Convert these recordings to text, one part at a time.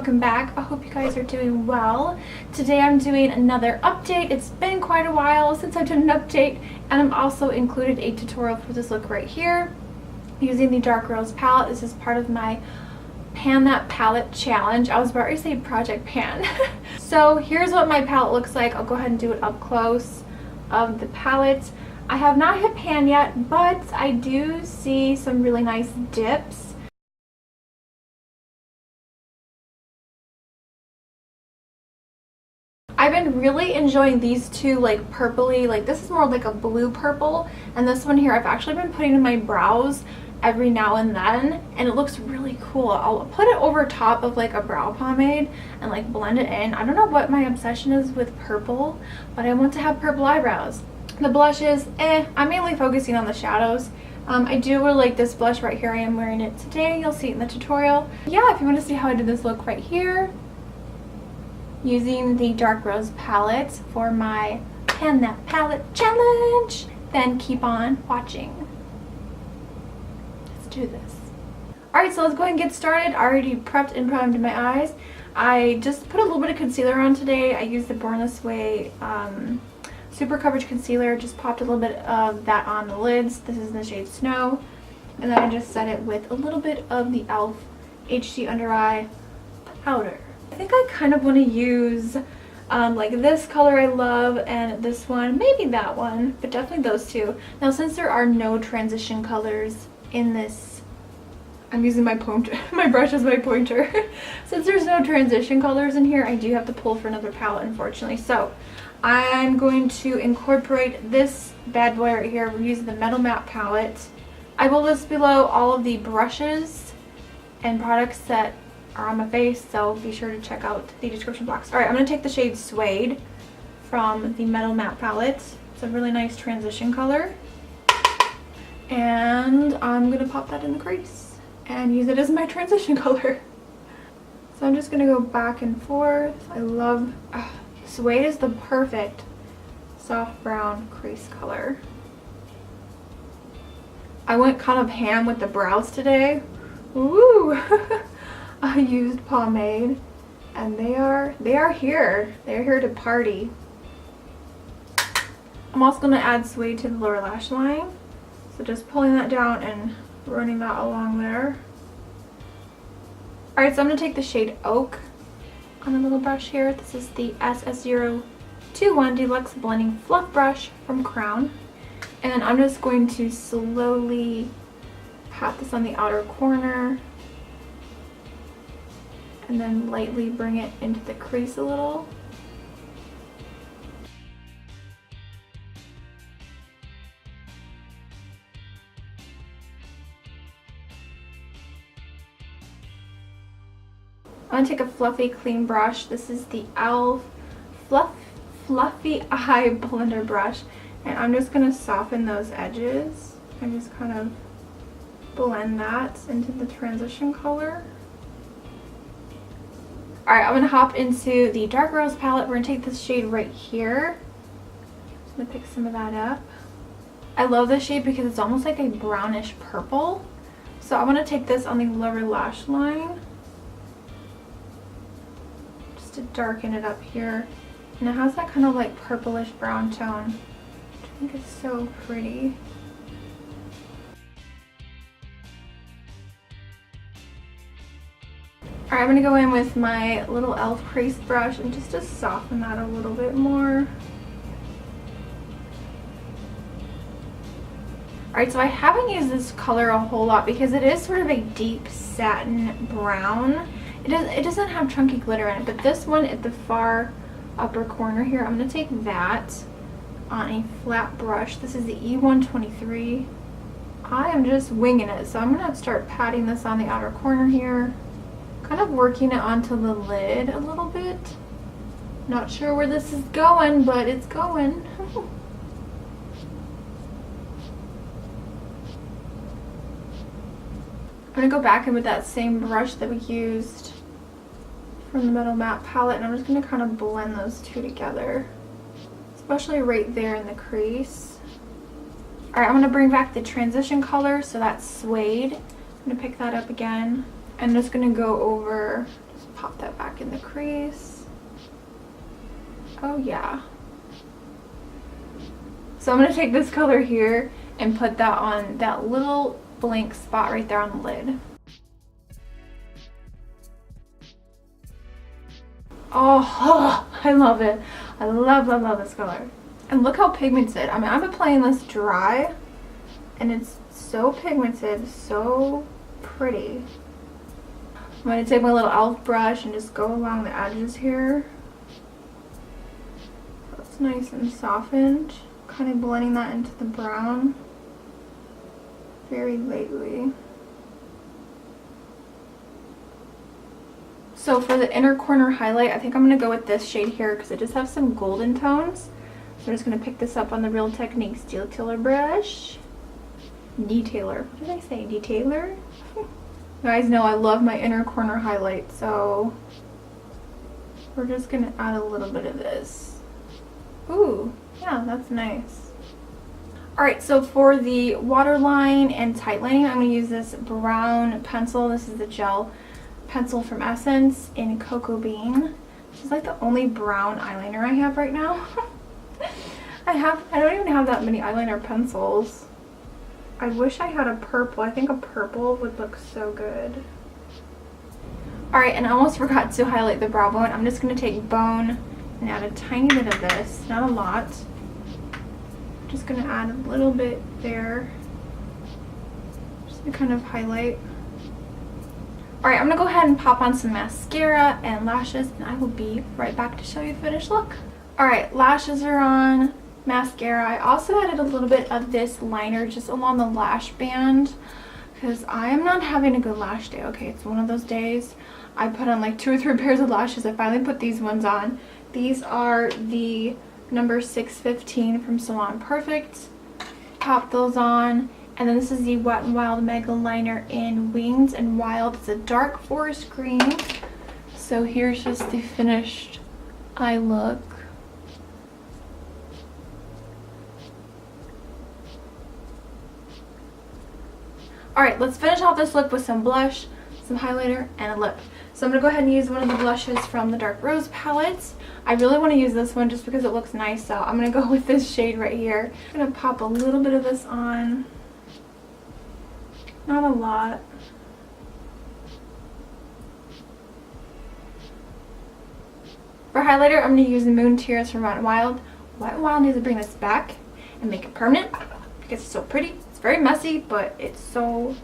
welcome back. I hope you guys are doing well. Today I'm doing another update. It's been quite a while since I've done an update, and I'm also included a tutorial for this look right here using the Dark Rose palette. This is part of my Pan That Palette challenge. I was about to say Project Pan. So here's what my palette looks like. I'll go ahead and do it up close of the palette. I have not hit pan yet, but I do see some really nice dips. I've been really enjoying these two, like purpley, like this is more like a blue purple, and this one here I've actually been putting in my brows every now and then, and it looks really cool. I'll put it over top of like a brow pomade and like blend it in. I don't know what my obsession is with purple, but I want to have purple eyebrows. The blushes, I'm mainly focusing on the shadows. I do really like this blush right here. I am wearing it today. You'll see it in the tutorial. Yeah, if you want to see how I did this look right here, using the Dark Rose palette for my Pan That Palette challenge, then keep on watching. Let's do this. Alright, so let's go ahead and get started. I already prepped and primed my eyes. I just put a little bit of concealer on today. I used the Born This Way Super Coverage Concealer. Just popped a little bit of that on the lids. This is in the shade Snow. And then I just set it with a little bit of the e.l.f. HD Under Eye Powder. I think I kind of want to use like this color I love, and this one, maybe that one, but definitely those two. Now since there are no transition colors in this, I'm using my pointer, my brush as my pointer. Since there's no transition colors in here, I do have to pull for another palette, unfortunately. So I'm going to incorporate this bad boy right here. We're using the Metal Matte palette. I will list below all of the brushes and products that are on my face, so be sure to check out the description box. Alright, I'm going to take the shade Suede from the Metal Matte palette. It's a really nice transition color. And I'm going to pop that in the crease and use it as my transition color. So I'm just going to go back and forth. I love... Suede is the perfect soft brown crease color. I went kind of ham with the brows today. Woo! I used pomade, and they are here. They're here to party. I'm also going to add Suede to the lower lash line. So just pulling that down and running that along there. Alright, so I'm going to take the shade Oak on a little brush here. This is the SS021 Deluxe Blending Fluff Brush from Crown. And then I'm just going to slowly pat this on the outer corner, and then lightly bring it into the crease a little. I'm going to take a fluffy clean brush. This is the e.l.f. Fluffy Eye Blender brush, and I'm just going to soften those edges and just kind of blend that into the transition color. Alright, I'm going to hop into the Dark Rose palette. We're going to take this shade right here. I'm going to pick some of that up. I love this shade because it's almost like a brownish purple. So I'm going to take this on the lower lash line just to darken it up here. And it has that kind of like purplish brown tone, which I think is so pretty. Alright, I'm going to go in with my little e.l.f. crease brush and just to soften that a little bit more. Alright, so I haven't used this color a whole lot because it is sort of a deep satin brown. It doesn't have chunky glitter in it, but this one at the far upper corner here, I'm going to take that on a flat brush. This is the E123. I am just winging it, so I'm going to start patting this on the outer corner here. Kind of working it onto the lid a little bit. Not sure where this is going, but it's going. I'm going to go back in with that same brush that we used from the Metal Matte palette, and I'm just going to kind of blend those two together, especially right there in the crease. Alright, I'm going to bring back the transition color, so that's Suede. I'm going to pick that up again. I'm just going to go over, just pop that back in the crease. Oh yeah. So I'm going to take this color here and put that on that little blank spot right there on the lid. Oh, I love it. I love this color. And look how pigmented. I mean, I've been playing this dry and it's so pigmented, so pretty. I'm going to take my little e.l.f. brush and just go along the edges here. So it's nice and softened. Kind of blending that into the brown very lightly. So for the inner corner highlight, I think I'm going to go with this shade here because it just has some golden tones. So I'm just going to pick this up on the Real Techniques detailer brush. Detailer. What did I say? Detailer? You guys know I love my inner corner highlight, so we're just going to add a little bit of this. Ooh, yeah, that's nice. Alright, so for the waterline and tight lining, I'm going to use this brown pencil. This is the gel pencil from Essence in Cocoa Bean. This is like the only brown eyeliner I have right now. I don't even have that many eyeliner pencils. I wish I had a purple. I think a purple would look so good. Alright, and I almost forgot to highlight the brow bone. I'm just going to take bone and add a tiny bit of this, not a lot. Just going to add a little bit there, just to kind of highlight. Alright, I'm going to go ahead and pop on some mascara and lashes, and I will be right back to show you the finished look. Alright, lashes are on, mascara. I also added a little bit of this liner just along the lash band because I am not having a good lash day, okay? It's one of those days. I put on like 2 or 3 pairs of lashes. I finally put these ones on. These are the number 615 from Salon Perfect. Pop those on. And then this is the Wet n Wild Mega Liner in Wings and Wild. It's a dark forest green. So here's just the finished eye look. Alright, let's finish off this look with some blush, some highlighter, and a lip. So I'm going to go ahead and use one of the blushes from the Dark Rose palette. I really want to use this one just because it looks nice, so I'm going to go with this shade right here. I'm going to pop a little bit of this on. Not a lot. For highlighter, I'm going to use Moon Tears from Wet n Wild. Wet n Wild needs to bring this back and make it permanent because it's so pretty. It's very messy, but it's so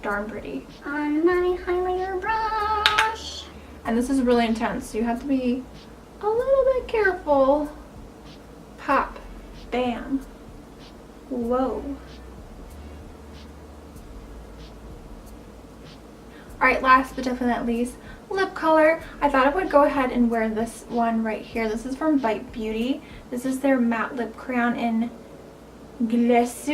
darn pretty. On my highlighter brush. And this is really intense, so you have to be a little bit careful. Pop. Bam. Whoa. Alright, last but definitely not least, lip color. I thought I would go ahead and wear this one right here. This is from Bite Beauty. This is their matte lip crayon in Glace.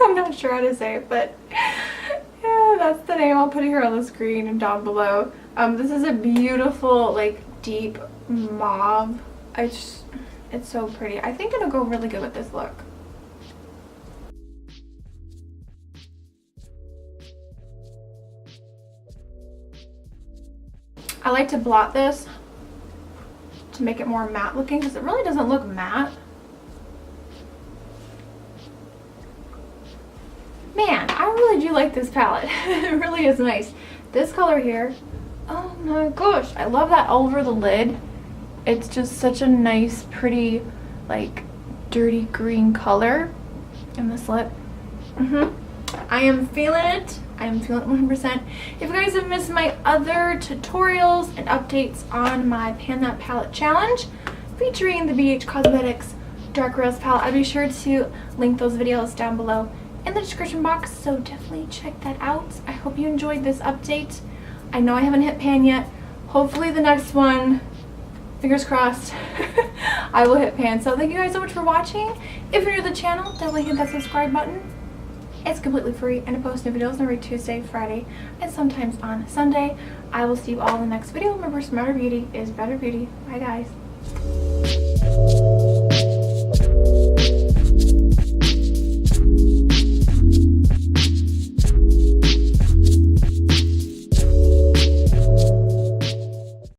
I'm not sure how to say it, but yeah, that's the name. I'll put it here on the screen and down below. This is a beautiful, like, deep mauve. It's so pretty. I think it'll go really good with this look. I like to blot this to make it more matte looking because it really doesn't look matte. Man, I really do like this palette. It really is nice. This color here, oh my gosh, I love that all over the lid. It's just such a nice, pretty, like, dirty green color in this lip. I am feeling it. I am feeling it 100%. If you guys have missed my other tutorials and updates on my Pan That Palette challenge featuring the BH Cosmetics Dark Rose palette, I'll be sure to link those videos down below in the description box, so definitely check that out. I hope you enjoyed this update. I know I haven't hit pan yet. Hopefully the next one, fingers crossed, I will hit pan. So thank you guys so much for watching. If you're new to the channel, definitely hit that subscribe button. It's completely free, and I post new videos every Tuesday, Friday, and sometimes on Sunday. I will see you all in the next video. Remember, smarter beauty is better beauty. Bye guys.